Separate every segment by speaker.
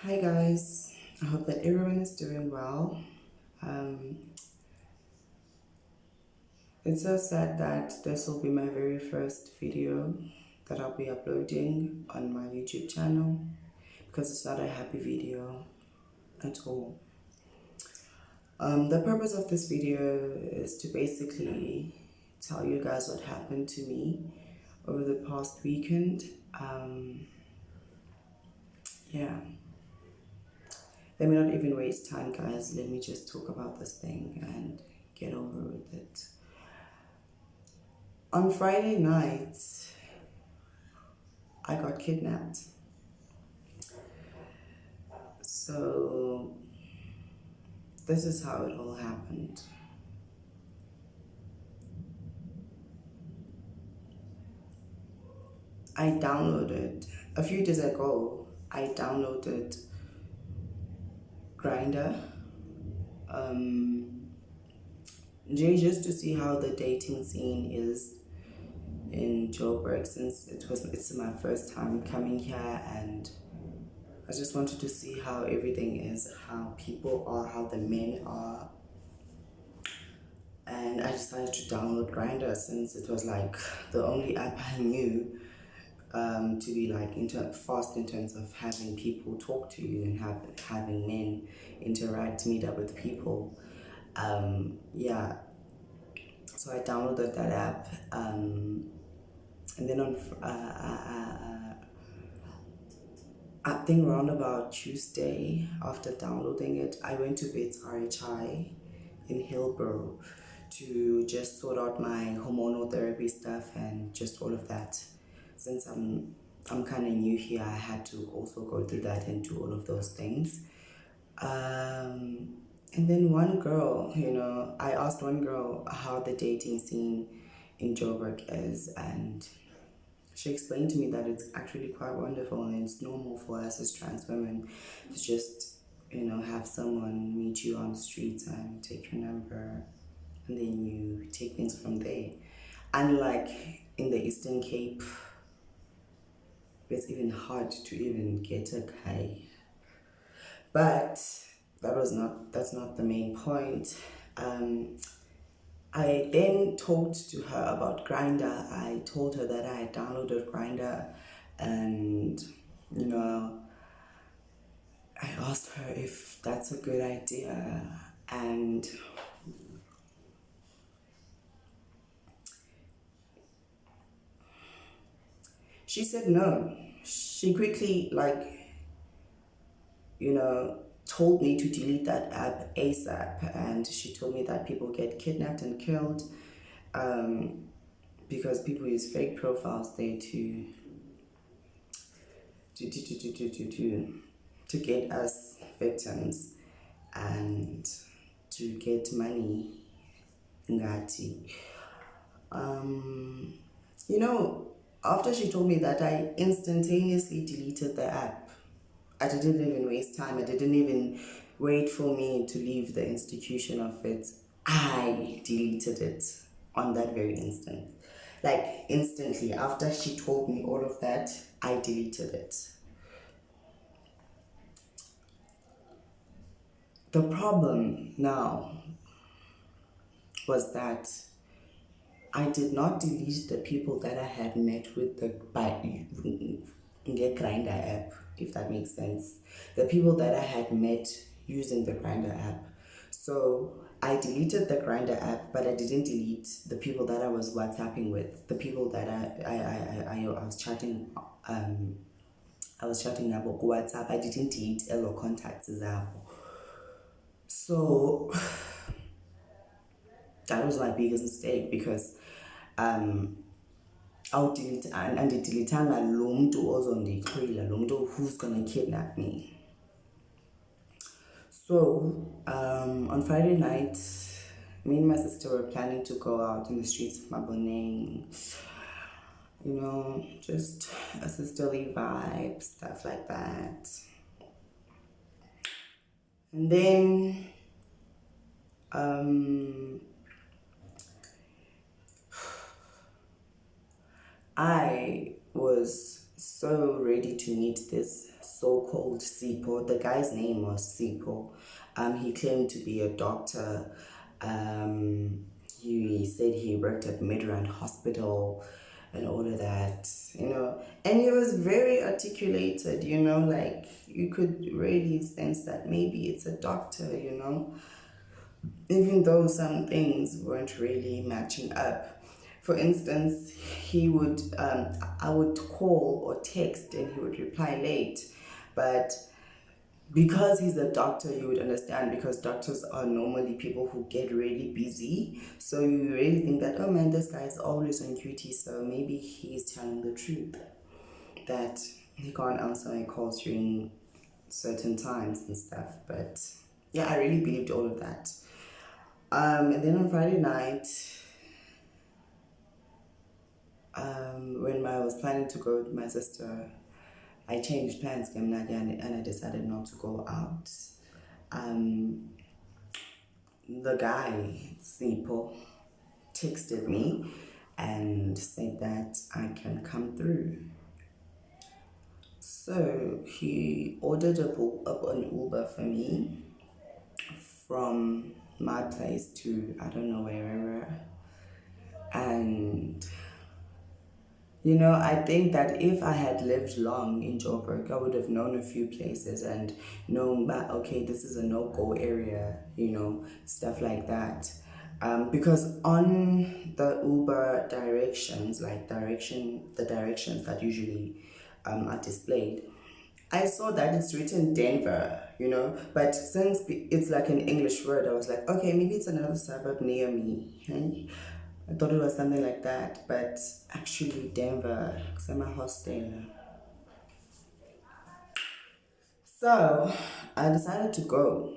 Speaker 1: Hi guys, I hope that everyone is doing well. Um, it's so sad that this will be my very first video that I'll be uploading on my YouTube channel because it's not a happy video at all. The purpose of this video is to basically tell you guys what happened to me over the past weekend. Yeah. Let me not even waste time, guys. Let me just talk about this thing and get over with it. On Friday night, I got kidnapped. So, this is how it all happened. A few days ago, I downloaded Grindr. Just to see how the dating scene is in Joburg, since it's my first time coming here, and I just wanted to see how everything is, how people are, how the men are. And I decided to download Grindr since it was like the only app I knew to be like fast in terms of having people talk to you and having men meet up with people. Yeah, so I downloaded that app, and then I think around about Tuesday after downloading it, I went to Vets RHI in Hillbrow to just sort out my hormonal therapy stuff and just all of that. Since I'm kind of new here, I had to also go through that and do all of those things. And then one girl, I asked one girl how the dating scene in Joburg is, and she explained to me that it's actually quite wonderful and it's normal for us as trans women to just, have someone meet you on the streets and take your number, and then you take things from there. Unlike in the Eastern Cape, it's even hard to even get a guy. But that's not the main point. I then talked to her about Grindr. I told her that I had downloaded Grindr, and I asked her if that's a good idea, and she said no. She quickly, told me to delete that app ASAP, and she told me that people get kidnapped and killed because people use fake profiles there to get us victims and to get money. Ngati. After she told me that, I instantaneously deleted the app. I didn't even waste time. I didn't even wait for me to leave the institution of it. I deleted it on that very instant. Like instantly, after she told me all of that, I deleted it. The problem now was that I did not delete the people that I had met with the Grindr app, if that makes sense. The people that I had met using the Grindr app. So I deleted the Grindr app, but I didn't delete the people that I was WhatsApping with, the people that I was chatting about WhatsApp. I didn't delete Elo contacts zabo. So that was my biggest mistake, because andidilithanga lo mntu ozondixhwila, lo mntu who's gonna kidnap me. So on Friday night, me and my sister were planning to go out in the streets of Maboneng, just a sisterly vibe, stuff like that. And then I was so ready to meet this so-called Sipho. The guy's name was Sipho. He claimed to be a doctor. He said he worked at Midrand Hospital and all of that, And he was very articulated, like you could really sense that maybe it's a doctor. Even though some things weren't really matching up. For instance, I would call or text and he would reply late. But because he's a doctor, you would understand, because doctors are normally people who get really busy. So you really think that, oh man, this guy's always on duty, so maybe he's telling the truth, that he can't answer my calls during certain times and stuff. But yeah, I really believed all of that. And then on Friday night, when I was planning to go with my sister, I changed plans and I decided not to go out. The guy, Sipo, texted me and said that I can come through. So he ordered an Uber for me from my place to I don't know wherever. And I think that if I had lived long in Joburg, I would have known a few places and known that, okay, this is a no-go area, stuff like that. Because on the Uber directions, the directions that usually are displayed, I saw that it's written Denver, but since it's like an English word, I was like, okay, maybe it's another suburb near me. I thought it was something like that, but actually Denver, because I'm a hostel. So I decided to go.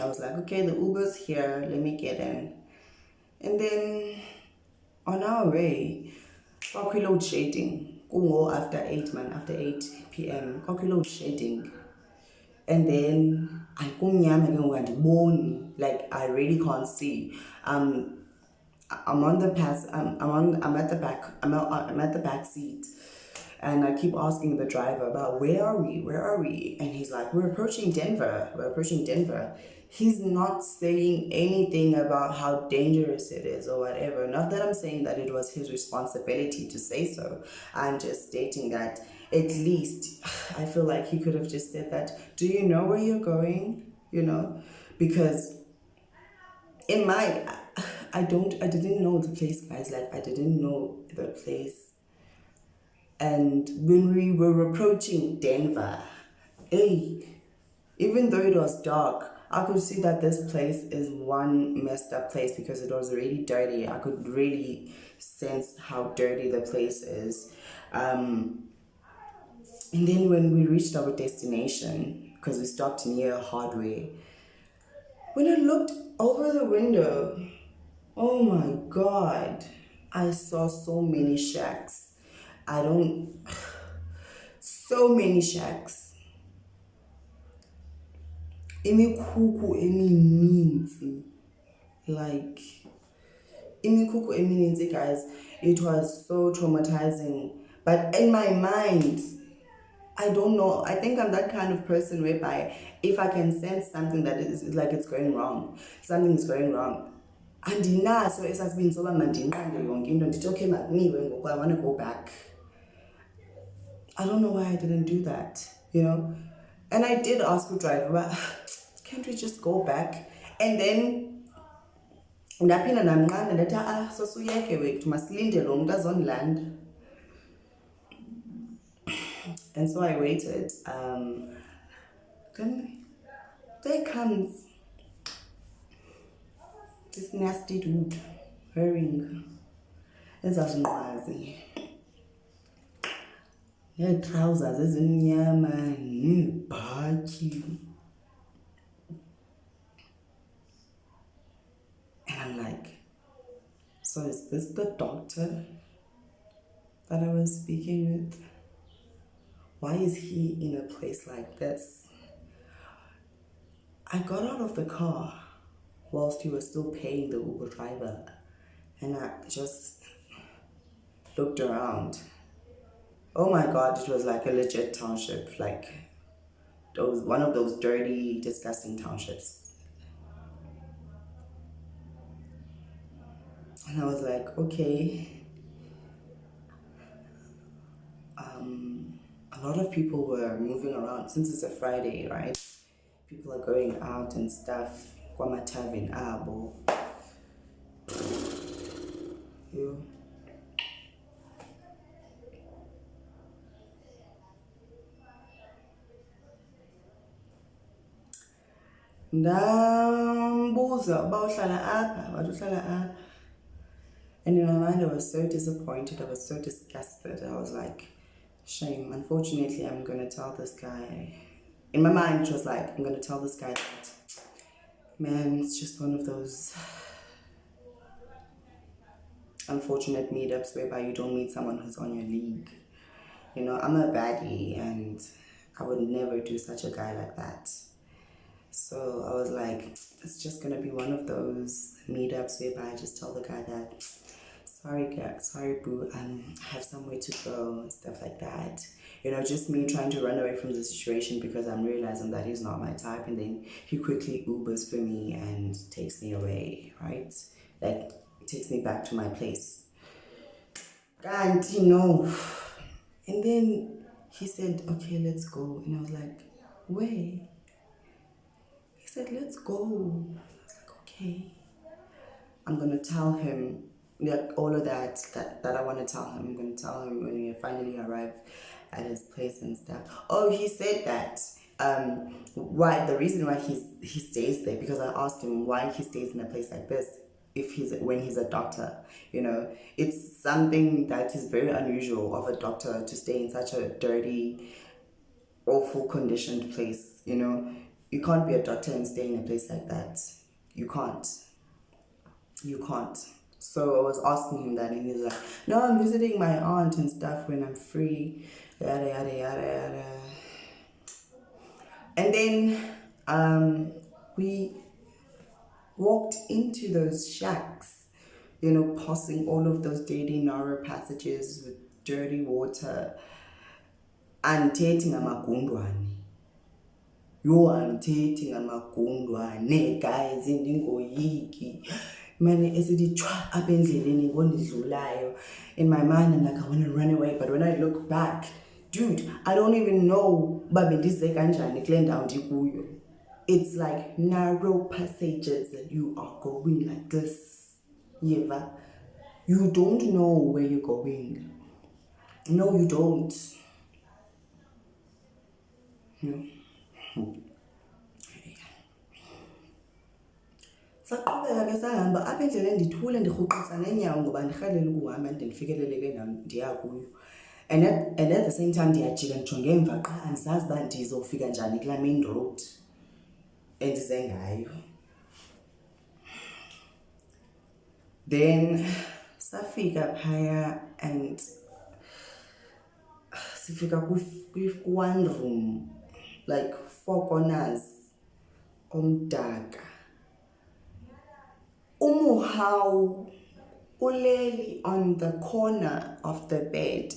Speaker 1: I was like, okay, the Uber's here, let me get in. And then on our way, we load shading. Go after 8, man, after 8 p.m. We load shading. And then I go like I really can't see. I'm on the pass. I'm at the back. I'm at the back seat, and I keep asking the driver about where are we? Where are we? And he's like, we're approaching Denver. We're approaching Denver. He's not saying anything about how dangerous it is or whatever. Not that I'm saying that it was his responsibility to say so. I'm just stating that at least I feel like he could have just said that. Do you know where you're going? Because in my I didn't know the place, guys. Like, I didn't know the place. And when we were approaching Denver, hey, even though it was dark, I could see that this place is one messed up place because it was really dirty. I could really sense how dirty the place is. And then when we reached our destination, because we stopped near Hardware, when I looked over the window, oh my God, I saw so many shacks. So many shacks. Imikhukhu emininzi. Like, imikhukhu emininzi, guys. It was so traumatizing. But in my mind, I don't know. I think I'm that kind of person whereby if I can sense something that is like it's going wrong, something is going wrong, andinaso esasibini soba mandinqande yonke into ndithi okay makuniwe ngoku I want to go back. I don't know why I didn't do that, And I did ask the driver, but can't we just go back? And then ndaphinda ndamnqanda ndathi sosuyeke wethu masilinde lo muntu azondilanda. And so I waited. Then there comes this nasty dude wearing ezazinqwazi, trousers ezimnyama nebhatyi. And I'm like, so is this the doctor that I was speaking with? Why is he in a place like this? I got out of the car whilst he was still paying the Uber driver, and I just looked around. Oh my god, it was like a legit township, like those one of those dirty, disgusting townships. And I was like, okay. A lot of people were moving around since it's a Friday, right? People are going out and stuff. Kwamatavin abo. You. Ndambuza uba uhlala apha, wathi uhlala apha. And in my mind, I was so disappointed. I was so disgusted. I was like, shame. Unfortunately, I'm going to tell this guy. In my mind, it was like, I'm going to tell this guy that, man, it's just one of those unfortunate meetups whereby you don't meet someone who's on your league. You know, I'm a baddie and I would never do such a guy like that. So I was like, it's just going to be one of those meetups whereby I just tell the guy that, sorry boo, I have somewhere to go and stuff like that. You know, just me trying to run away from the situation because I'm realizing that he's not my type, and then he quickly Ubers for me and takes me away, right? Like, takes me back to my place. And you know, and then he said, okay, let's go. And I was like, where? He said, let's go. I was like, okay. I'm gonna tell him like all of that I want to tell him. I'm gonna tell him when we finally arrive at his place and stuff. Oh, he said that why the reason why he stays there, because I asked him why he stays in a place like this if when he's a doctor. You know, it's something that is very unusual of a doctor to stay in such a dirty, awful conditioned place. You know, you can't be a doctor and stay in a place like that. You can't. So I was asking him that, and he's like, no, I'm visiting my aunt and stuff when I'm free, yada yada yada yada. And then we walked into those shacks, you know, passing all of those dirty narrow passages with dirty water, and tating amagundwane. Yo, I'm tating amagundwane, guys, indingoyiki. Man, esithi chwa apha endleleni ngondidlulayo. In my mind, I'm like, I want to run away. But when I look back, dude, I don't even know uba bendize kanjani kule ndawo ndikuyo. It's like narrow passages that you are going like this. Yeva. You don't know where you're going. No, you don't. No. Saqhubeka ke sahamba apha endleleni ndithule ndirhuqisa neenyawo ngoba ndirhalela ukuhamba ndifikelele ke ndawo ndiya kuyo. And at the same time ndiyajika ndijonge emva qha andizazi uba ndizofika njani kulaa main road endize ngayo. Then safika phaya and sifika one room, like 4 corners omdaka. Umuhau uleli on the corner of the bed.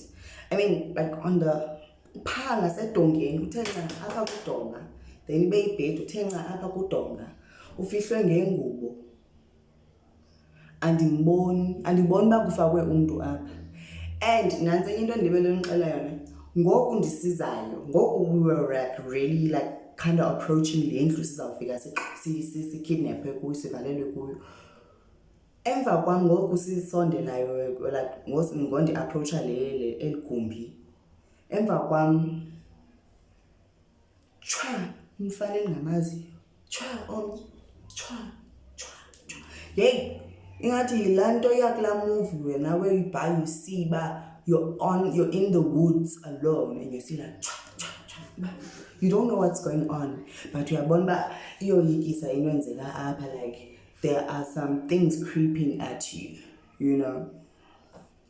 Speaker 1: I mean, like on the phanga sedongeni uthe nca apha kudonga, then ibe ibed uthe nca apha kudonga, ufihlwe ngengubo. Andiboni uba kufakwe umntu apha. And nantsi into endibele ndixela yona, ngoku ndisizayo, ngoku we were like really like kind of approaching le ndlu sizawufika sikidnapwe kuyo, sivalelwe kuyo. Emva kwam ngoku sisondelayo, like ngondi-approacha eli gumbi, emva kwam chwa umfana endingamaziyo, chwa omnye, chwa. Yeyi, ingathi yilaa nto yakulaa movie wena where you see uba you're in the woods alone and you see like chwa. You don't know what's going on, but uyabona uba iyoyikisa into enzeka apha, like there are some things creeping at you, you know.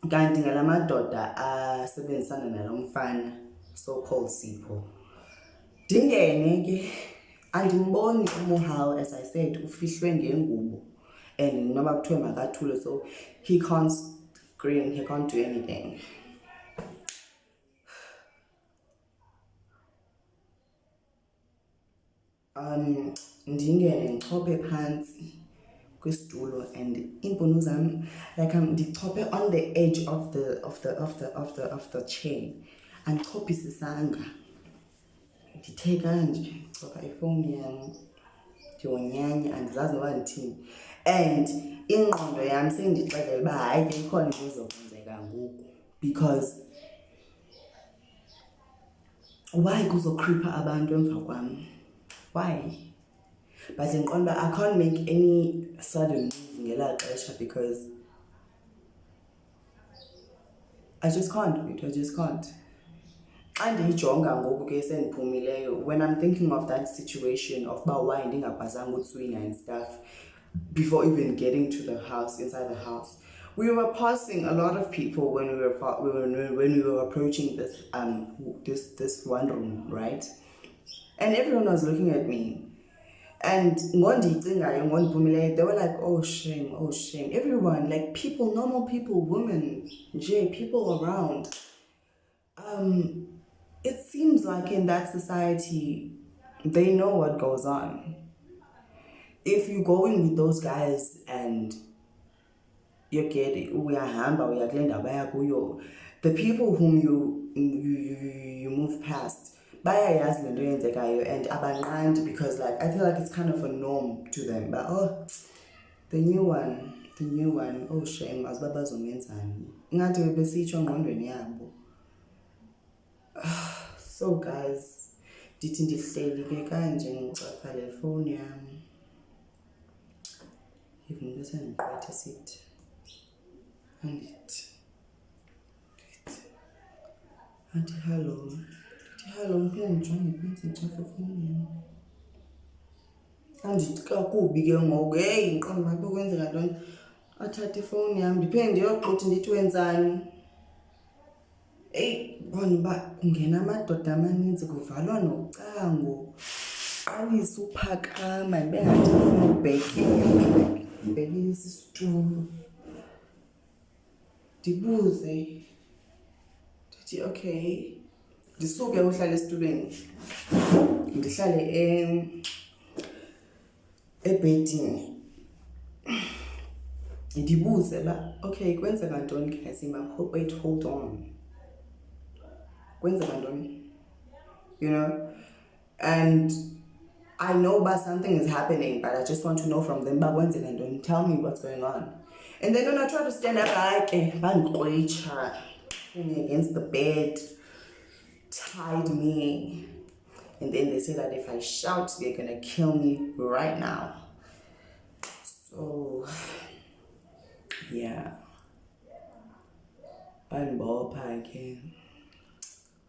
Speaker 1: Kanti ngala madoda asebenzisana nalo mfana so-called Sipho. Ndingene ke andimboni umuhal, as I said, ufihlwe ngengubo. And noba kuthiwe makathule, so he can't scream, he can't do anything. ndingene ndichophe phantsi kwisitulo and iimpono zam like ndichophe on the edge of the chair andichophisisanga ndithe kanje ndichopha ifowuni yam ndiyonyanya andizazi noba ndithini and ingqondo yam sendixelela uba hayi ke ikhona into ezokwenzeka ngoku because why kuzokhripa abantu emva kwam why but ndiqonda uba I can't make any sudden move ngelaa xesha because I just can't xa ndiyijonga ngoku ke sendiphumileyo when I'm thinking of that situation of uba why ndingakwazanga utswina and stuff before even getting to the house, inside the house, we were passing a lot of people when we were approaching this one room, right? And everyone was looking at me. And they were like, oh shame, oh shame. Everyone, like people, normal people, women, people around. It seems like in that society, they know what goes on. If you go in with those guys and you get the people whom you move past, and abanqandi because like I feel like it's kind of a norm to them. But oh, the new one, oh shame, azibabazomenzani. Ngathi besitsho engqondweni yabo. So guys, ndithi ndihleli ke kanje ngicofa le phone yam. Even better than quite a seat. And hello, ngiphinde ndijonge phansi ndicofa ifowuni yam. Andithi kakubi ke ngoku heyi ndiqonda uba kwenzeka ntoni athathe ifowuni yam ndiphinde ndiyogqithi ndithi wenzani. Eyi bona uba kungena amadoda amaninzi kuvalwa nocango qalisa uphakama ndibe ngathi ndifuna ubhekisa isitulo ndibuze ndithi okay ndisuke uhlala esitulweni ndihlale ebhedini ndibuze uba okay kwenzeka ntoni guys wait hold on kwenzeka ntoni you know and I know but something is happening, but I just want to know from them, but when's it don't tell me what's going on. And then when I try to stand up, like, pull me against the bed, tied me. And then they say that if I shout, they're gonna kill me right now. So, yeah. Bandibopha again.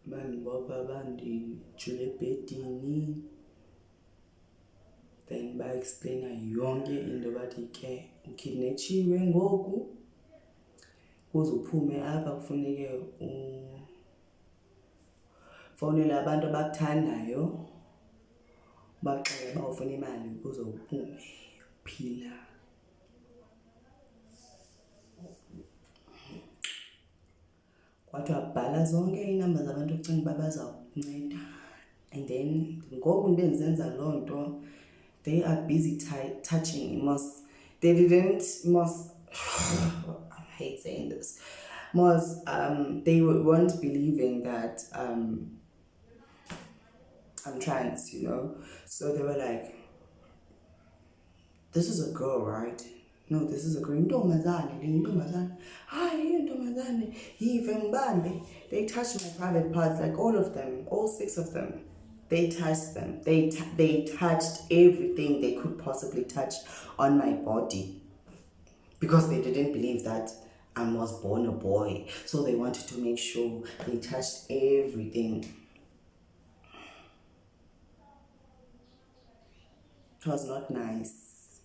Speaker 1: Bandibopha bandijule ebhedini. Then ba-explaina yonke into bathi ke ukidnetshiwe ngoku kuze uphume apha kufuneke ufowunele abantu abakuthandayo baxele uba ufuna imali ukuze uphume uphila. Kwathiwa bhala zonke iinamba zabantu ucinga uba bazawunceda and then ngoku into endizenza loo nto they are busy touching I hate saying this, they weren't believing that I'm trans, you know, so they were like, this is a girl, right? No, this is a girl. They touched my private parts, like all of them, all 6 of them. They touched them. They touched everything they could possibly touch on my body because they didn't believe that I was born a boy. So they wanted to make sure they touched everything. It was not nice.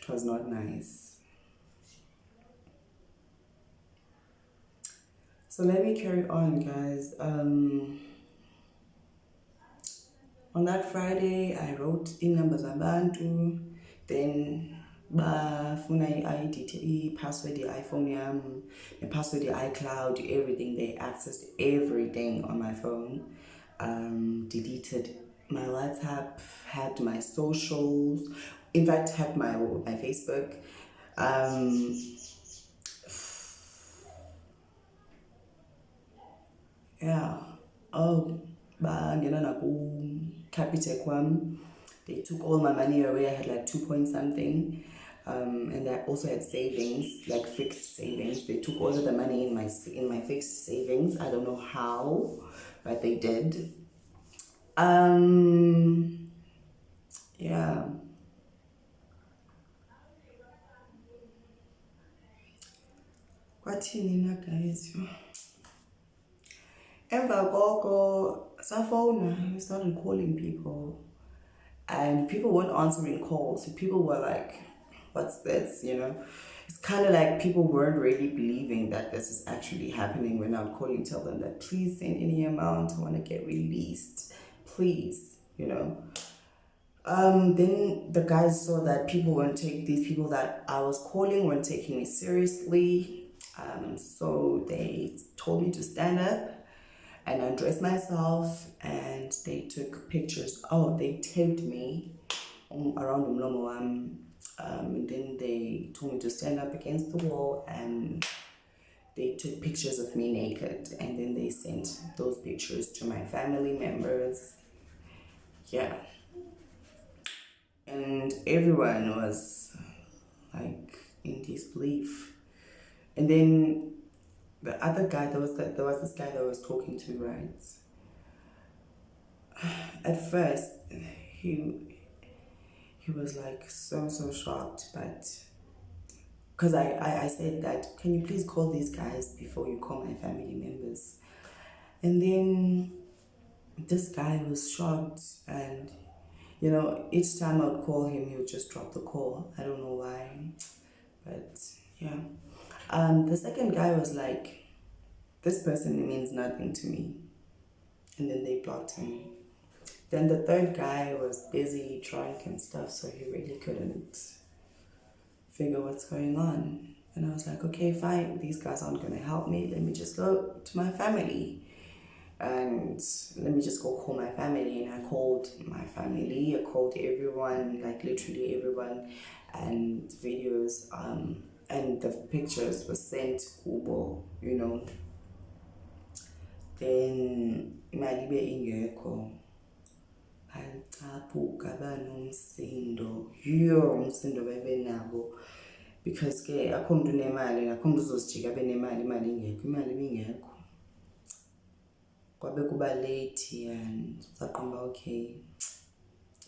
Speaker 1: It was not nice. So let me carry on, guys. On that Friday, I wrote in numbers abantu, then bafuna i-password i-iPhone the password iCloud, everything. They accessed everything on my phone. deleted my WhatsApp, hacked my socials, in fact, hacked my Facebook. Yeah. Oh, bangena naku Capitec kwam. They took all my money away. I had like 2 point something. And I also had savings, like fixed savings. They took all of the money in my fixed savings. I don't know how, but they did. Yeah. Kwathini na guys? Emva koko safona, we started calling people, and people weren't answering calls. So people were like, what's this, It's kind of like people weren't really believing that this is actually happening when I would call and tell them that please send any amount, I want to get released, please, Then the guys saw that these people that I was calling weren't taking me seriously. So they told me to stand up and undress myself, and they took pictures. Oh, they taped me around umlomo and then they told me to stand up against the wall, and they took pictures of me naked, and then they sent those pictures to my family members. Yeah. And everyone was like in disbelief. And then the other guy, there was this guy that I was talking to, right? At first, he was like so shocked, but because I said that, can you please call these guys before you call my family members? And then this guy was shocked, and each time I would call him, he would just drop the call. I don't know why, but yeah. The second guy was like, this person means nothing to me. And then they blocked him. Then the third guy was busy drunk and stuff, so he really couldn't figure what's going on. And I was like, okay, fine, these guys aren't going to help me. Let me just go to my family. And let me just go call my family. And I called my family. I called everyone, like literally everyone. And videos, and the pictures were sent kubo, Then imali ingekho. Bacaphuka banomsindo. Umsindo bebenabo. Because ke akho umuntu unemali, akho umuntu uzozijika benemali, imali ingekho, imali ibingekho. Kwabe kuba late and saqomba okay.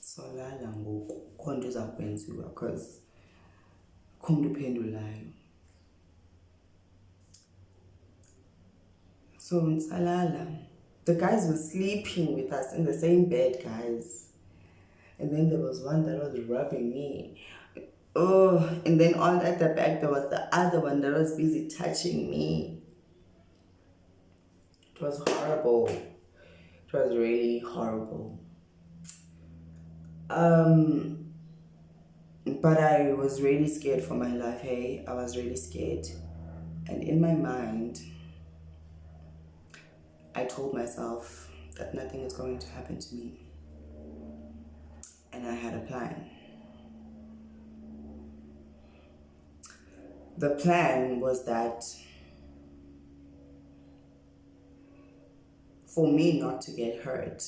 Speaker 1: Solala ngoku, khona into iza kwenziwa because akho umuntu uphendulayo. So nsalala. The guys were sleeping with us in the same bed, guys. And then there was one that was rubbing me. Oh, and then at the back there was the other one that was busy touching me. It was horrible. It was really horrible. But I was really scared for my life, hey. I was really scared. And in my mind, I told myself that nothing is going to happen to me. And I had a plan. The plan was that for me not to get hurt,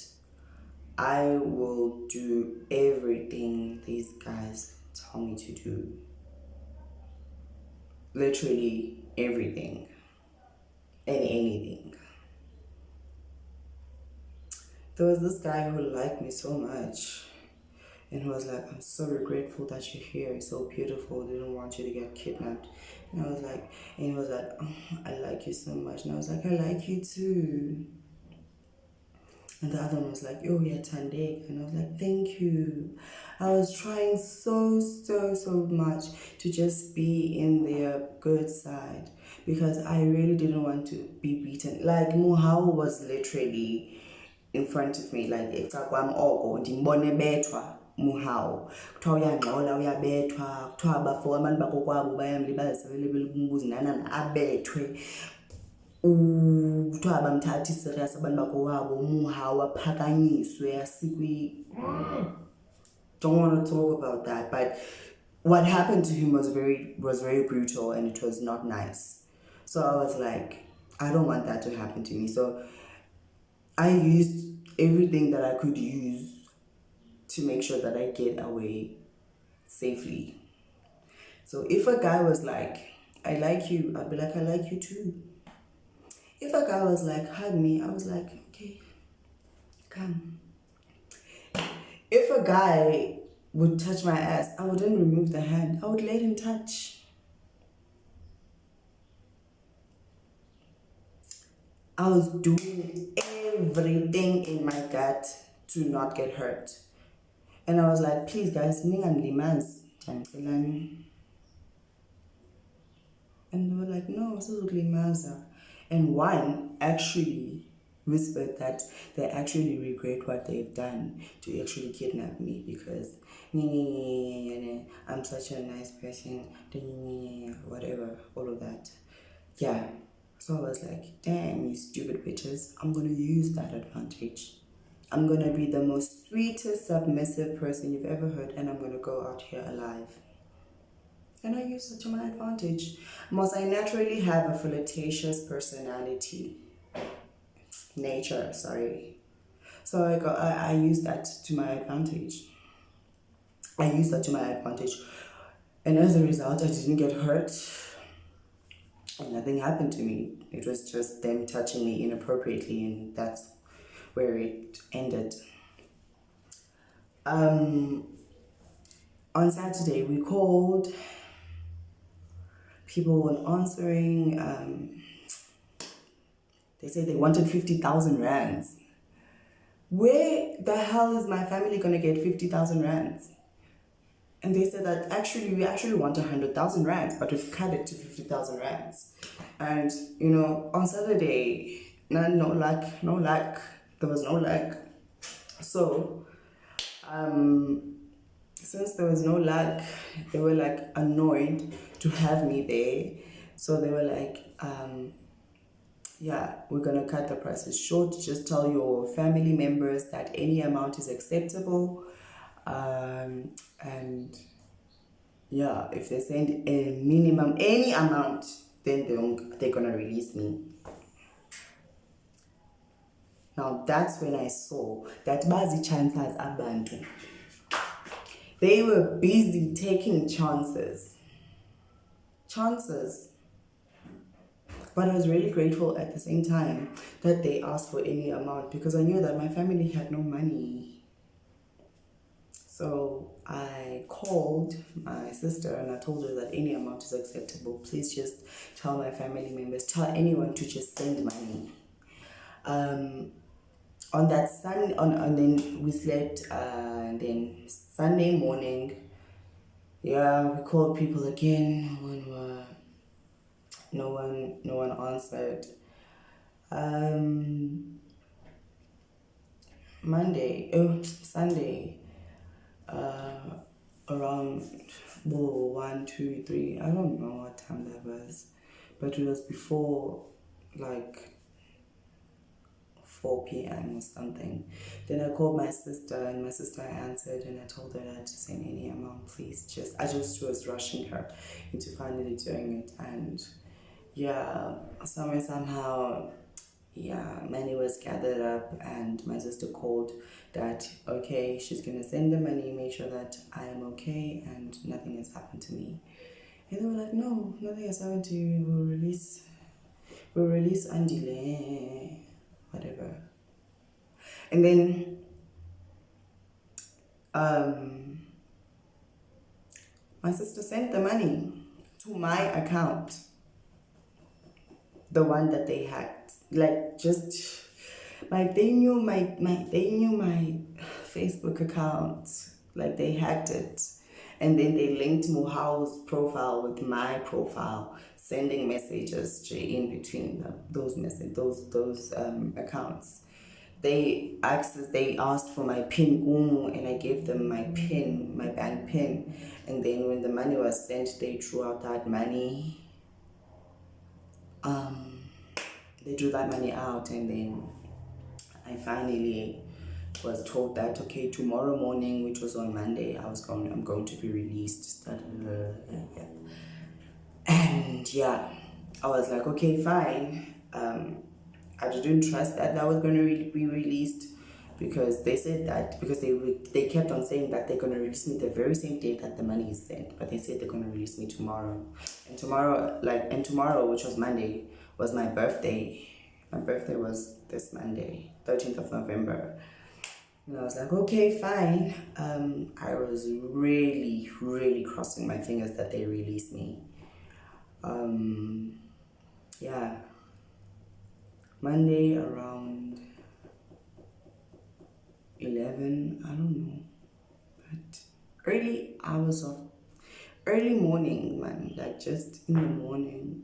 Speaker 1: I will do everything these guys tell me to do. Literally everything and anything. There was this guy who liked me so much, and he was like, I'm so regretful that you're here. You're so beautiful. They didn't want you to get kidnapped. And I was like, and he was like, oh, I like you so much. And I was like, I like you too. And the other one was like, oh, yeah, Tandek. And I was like, thank you. I was trying so much to just be in their good side, because I really didn't want to be beaten. Like, Muhao was literally in front of me, like ecakwam oko ndimbone bethwa Muhao, kuthiwa uyangxola uyabethwa, kuthiwa abafo abantu bakokwabo bayamlibazisa belibele umbuzi nanana abethwe. kuthiwa abamthathi serious abantu bakowabo, umuha waphakanyiswe asikwe. Don't want to talk about that, but what happened to him was very brutal, and it was not nice. So I was like, I don't want that to happen to me. So I used everything that I could use to make sure that I get away safely. So if a guy was like, I like you, I'd be like, I like you too. If a guy was like, hug me, I was like, okay, come. If a guy would touch my ass, I wouldn't remove the hand. I would let him touch. I was doing everything in my gut to not get hurt. And I was like, please guys, ningandilimaz. And they were like, no, maza. And one actually whispered that they actually regret what they've done to actually kidnap me, because I'm such a nice person, whatever, all of that. Yeah. So I was like, damn, you stupid bitches. I'm going to use that advantage. I'm going to be the most sweetest, submissive person you've ever heard, and I'm going to go out here alive. And I use it to my advantage. Most I naturally have a flirtatious personality. Nature, sorry. So I use that to my advantage. And as a result, I didn't get hurt. And nothing happened to me. It was just them touching me inappropriately, and that's where it ended. On Saturday, we called. People weren't answering. They said they wanted 50,000 rands. Where the hell is my family gonna get 50,000 rands? And they said that we actually want 100,000 rands, but we've cut it to 50,000 rands. And on Saturday, no luck. There was no luck. So, since there was no luck, they were like annoyed to have me there. So they were like, yeah, we're gonna cut the prices short. Just tell your family members that any amount is acceptable. And yeah, if they send a minimum, any amount, then they're gonna release me. Now that's when I saw that bazi chances abantu. They were busy taking chances. But I was really grateful at the same time that they asked for any amount, because I knew that my family had no money. So I called my sister and I told her that any amount is acceptable. Please just tell my family members, tell anyone to just send money. On that Sunday, and then we slept, and then Sunday morning, yeah, we called people again. No one answered. Sunday, around 1, 2, 3, I don't know what time that was, but it was before like 4 p.m. or something. Then I called my sister, and my sister answered, and I told her not to send any amount, please. I just was rushing her into finally doing it. And yeah, somehow, yeah, money was gathered up, and my sister called that, okay, she's gonna send the money, make sure that I am okay and nothing has happened to me. And they were like, no, nothing has happened to you. We'll release Andile, whatever. And then my sister sent the money to my account, the one that they hacked. Like, just like they knew my Facebook account, like they hacked it, and then they linked Muhau's profile with my profile, sending messages in between those accounts. They asked for my PIN, and I gave them my PIN, my bank PIN. And then when the money was sent, they drew out that money. they drew that money out, and then I finally was told that okay, tomorrow morning, which was on Monday, I'm going to be released. And yeah, I was like, okay, fine. I didn't trust that was going to be released, because they said that, because they kept on saying that they're going to release me the very same day that the money is sent, but they said they're going to release me tomorrow. And tomorrow, which was Monday, was my birthday. My birthday was this Monday, 13th of November. And I was like, okay, fine. I was really, really crossing my fingers that they release me. Yeah. Monday around 11, I don't know. But early morning, man. Like just in the morning.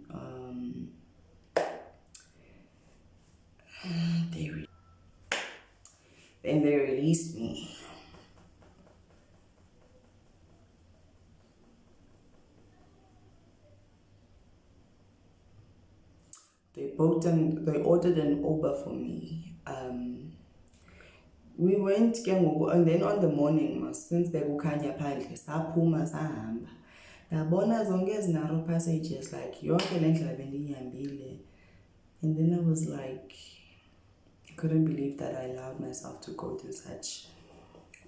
Speaker 1: Then they released me. They ordered an Uber for me. We went and then on the morning, since bekukhanya phandle, saphuma sahamba. Ngabona zonke ezinaro passages, like yonke le ndlela bendiyihambile. And then I was like, I couldn't believe that I allowed myself to go through such.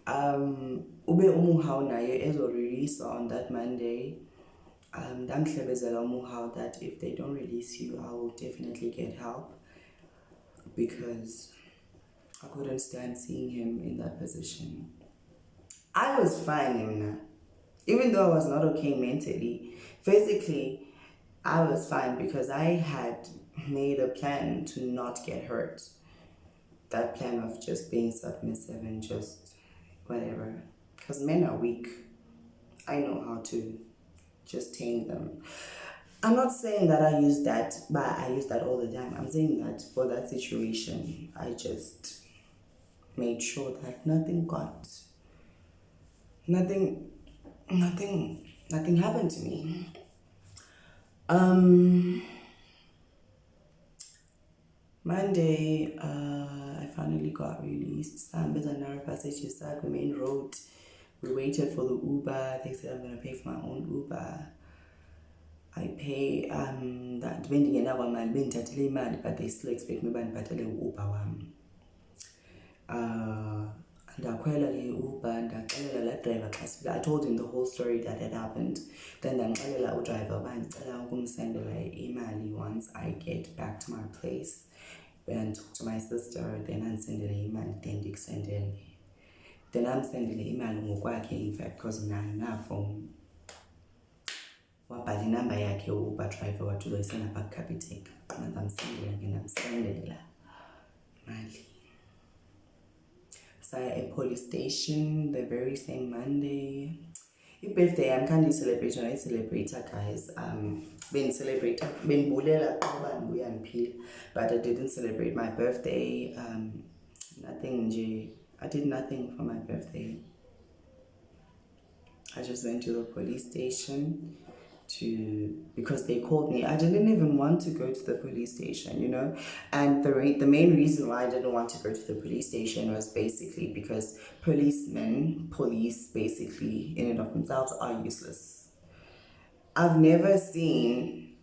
Speaker 1: Ube umuhau naye ezo-release on that Monday. Ndamhlebezela umuhau that if they don't release you, I will definitely get help, because I couldn't stand seeing him in that position. I was fine, even though I was not okay mentally. Physically, I was fine because I had made a plan to not get hurt. That plan of just being submissive and just whatever. Because men are weak. I know how to just tame them. I'm not saying that I use that, but I use that all the time. I'm saying that for that situation, I just made sure that nothing happened to me. Monday, I finally got released. Some narrow passages at the main road. We waited for the Uber. They said I'm gonna pay for my own Uber. I pay that depending on our man, but they still expect me to pay Uber. Ndakhwela ke Uber, ndaxelela la driver xa sifika. I told him the whole story that had happened. Then ndamxelela udriver uba ndicela ukumsendela imali once I get back to my place and talk to my sister, then andisendele imali, then ndikusendele. Then amsendele imali ngokwakhe, in fact, because phone. Wabhala inamba yakhe u-Uber driver wathi uzoyisenda phaa kuCapitec. Ndamsendela ke ndamsendela imali. At police station the very same Monday. Your birthday, I'm kind of celebrating. I celebrate, guys. Been celebrating, been bulela, but I didn't celebrate my birthday. Nothing. I did nothing for my birthday. I just went to the police station because they called me. I didn't even want to go to the police station, you know. And the main reason why I didn't want to go to the police station was basically because police basically in and of themselves are useless. I've never seen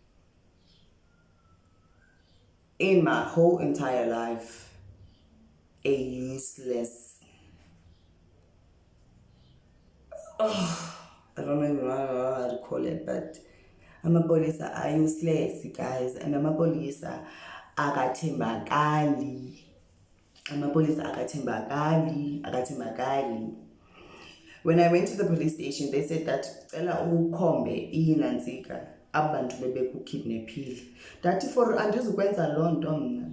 Speaker 1: in my whole entire life a useless, I don't even know how to call it, but amapolisa are useless, guys, and amapolisa akathembakali. When I went to the police station, they said that cela ukhombe iNantsika abantu bebekukidnaphile. That for andizukwenza loo nto mna.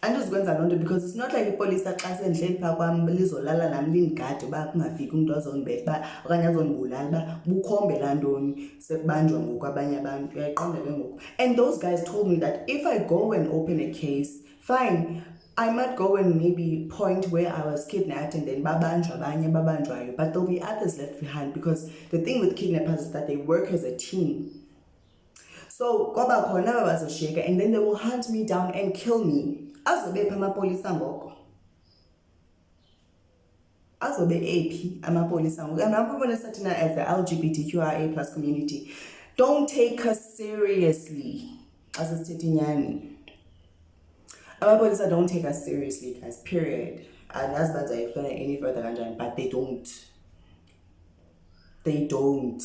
Speaker 1: Andizukwenza loo nto because it's not like ipolisa xa sendihleli phaa kwam lizolala nam lindingade uba kungafiki umntu ozondibetha uba okanye azondibulala uba bukhombe laa ntoni sekubanjwa ngoku abanye abantu. Uyayiqonda ke ngoku. And those guys told me that if I go and open a case, fine, I might go and maybe point where I was kidnapped and then babanjwa abanye, but there'll be others left behind, because the thing with kidnappers is that they work as a team. So kwaba khona bazoshiyeka, and then they will hunt me down and kill me. Azobe phi amapolisa ngoko? Azobe ephi amapolisa ngoko? And I'm sathi na as the LGBTQIA plus community, don't take us seriously. As a Nyani. Amapolisa don't take us seriously, guys, period. And that's why I explain any further, but they don't. They don't.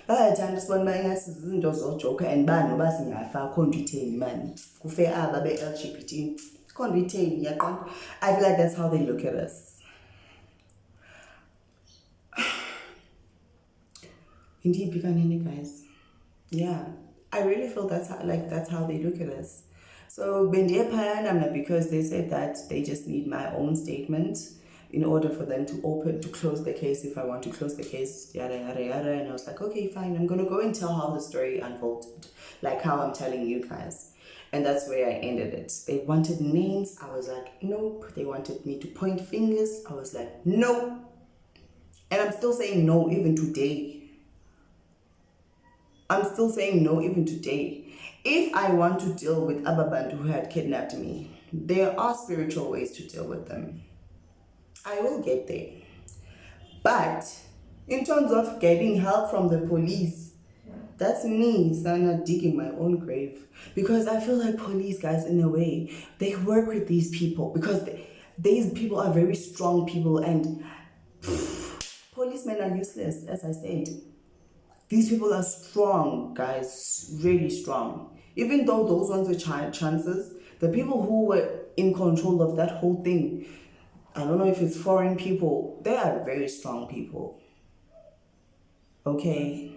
Speaker 1: Bayathanda sibona ingasi izinto zojoka and bani noba singafa akho nto itheni mani kufe aba be-LGBT akho nto itheni yaqonda. I feel like that's how they look at us. Indeed, Pikanini, guys. Yeah, I really feel that's how they look at us. So Bendia Payanamna, because they said that they just need my own statement in order for them to close the case if I want to close the case, yada yada yada. And I was like, okay, fine, I'm gonna go and tell how the story unfolded, like how I'm telling you guys. And that's where I ended it. They wanted names, I was like, nope. They wanted me to point fingers, I was like, nope. And I'm still saying no even today. I'm still saying no even today. If I want to deal with Ababantu who had kidnapped me, there are spiritual ways to deal with them. I will get there. But in terms of getting help from the police, that's me, Sana, digging my own grave. Because I feel like police, guys, in a way, they work with these people because these people are very strong people, and policemen are useless, as I said. These people are strong, guys, really strong. Even though those ones were chances, the people who were in control of that whole thing, I don't know if it's foreign people, they are very strong people. Okay?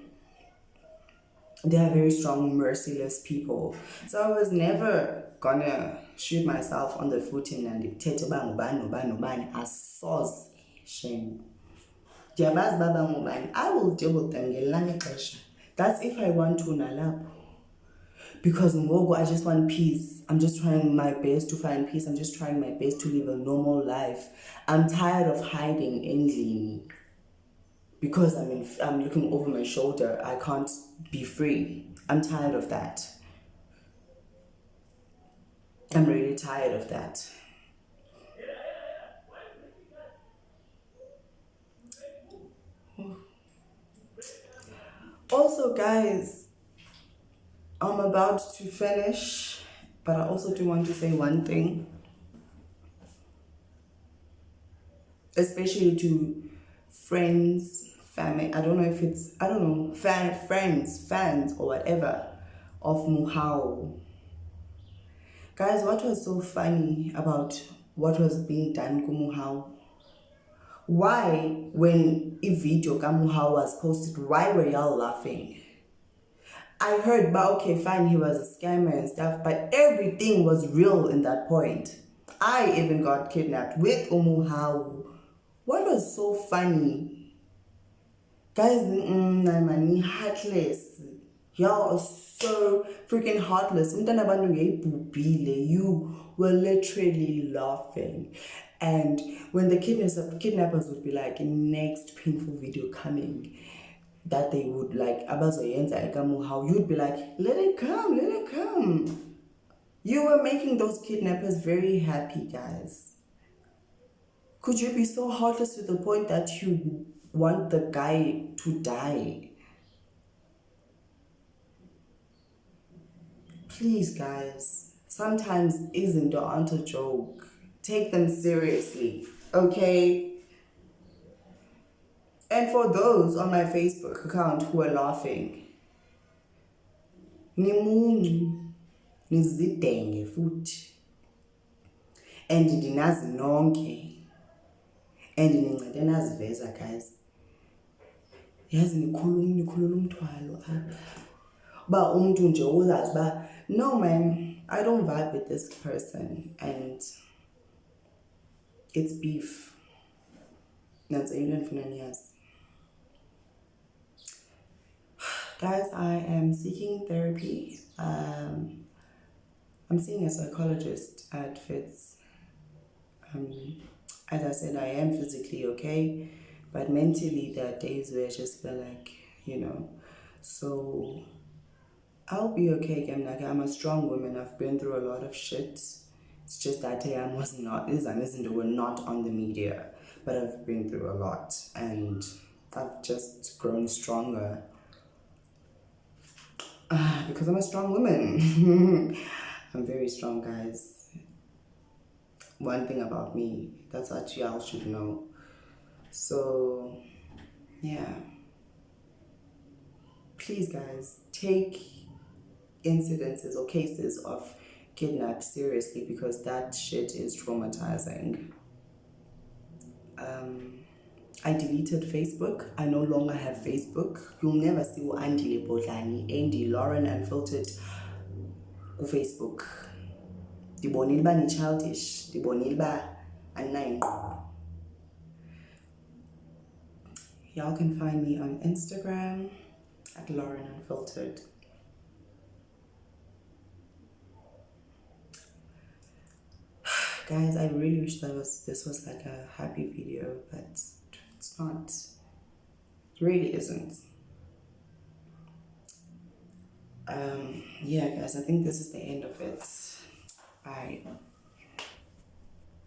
Speaker 1: They are very strong, merciless people. So I was never gonna shoot myself on the foot and dictate bang, asos shame. I will deal with them. That's if I want to nalapho. Because ngoku I just want peace. I'm just trying my best to find peace. I'm just trying my best to live a normal life. I'm tired of hiding endlini. Because I'm looking over my shoulder. I can't be free. I'm tired of that. I'm really tired of that. Also, guys, I'm about to finish, but I also do want to say one thing. Especially to friends, family, I don't know if it's, friends, fans, or whatever, of Muhao. Guys, what was so funny about what was being done to Muhao? Why, when a video of Muhao was posted, why were y'all laughing? I heard, but okay, fine, he was a scammer and stuff, but everything was real in that point. I even got kidnapped with Umuhao. What was so funny? Guys, I'm heartless. Y'all are so freaking heartless. You were literally laughing. And when the kidnappers would be like, next painful video coming, that they would like, how you'd be like, let it come. You were making those kidnappers very happy, guys. Could you be so heartless to the point that you want the guy to die? Please, guys, sometimes isn't aren't a joke. Take them seriously, okay? And for those on my Facebook account who are laughing, nimuncu, nizidenge futhi, and ndinazi nonke, and nincede naziveza, guys. Yazi nikhulula umthwalo apha. Ba umuntu nje uzazi ba, no man, I don't vibe with this person, and it's beef. That's into endifuna niyazi. Guys, I am seeking therapy. I'm seeing a psychologist at Fitz. As I said, I am physically okay, but mentally there are days where I just feel like, so I'll be okay, Gemnake. I'm a strong woman. I've been through a lot of shit. It's just that I was not, we're not on the media, but I've been through a lot and I've just grown stronger because I'm a strong woman. I'm very strong, guys. One thing about me, that's what y'all should know. So, yeah. Please, guys, take incidences or cases of kidnap seriously because that shit is traumatizing. I deleted Facebook. I no longer have Facebook. You'll never see Andile Bodlani, Andy, Lauren Unfiltered on Facebook. Ndibonile uba ni-childish. Ndibonile uba andinayinkqubo. Y'all can find me on Instagram at Lauren Unfiltered. Guys, I really wish this was like a happy video, but it's not. It really isn't. Yeah, guys, I think this is the end of it. Bye.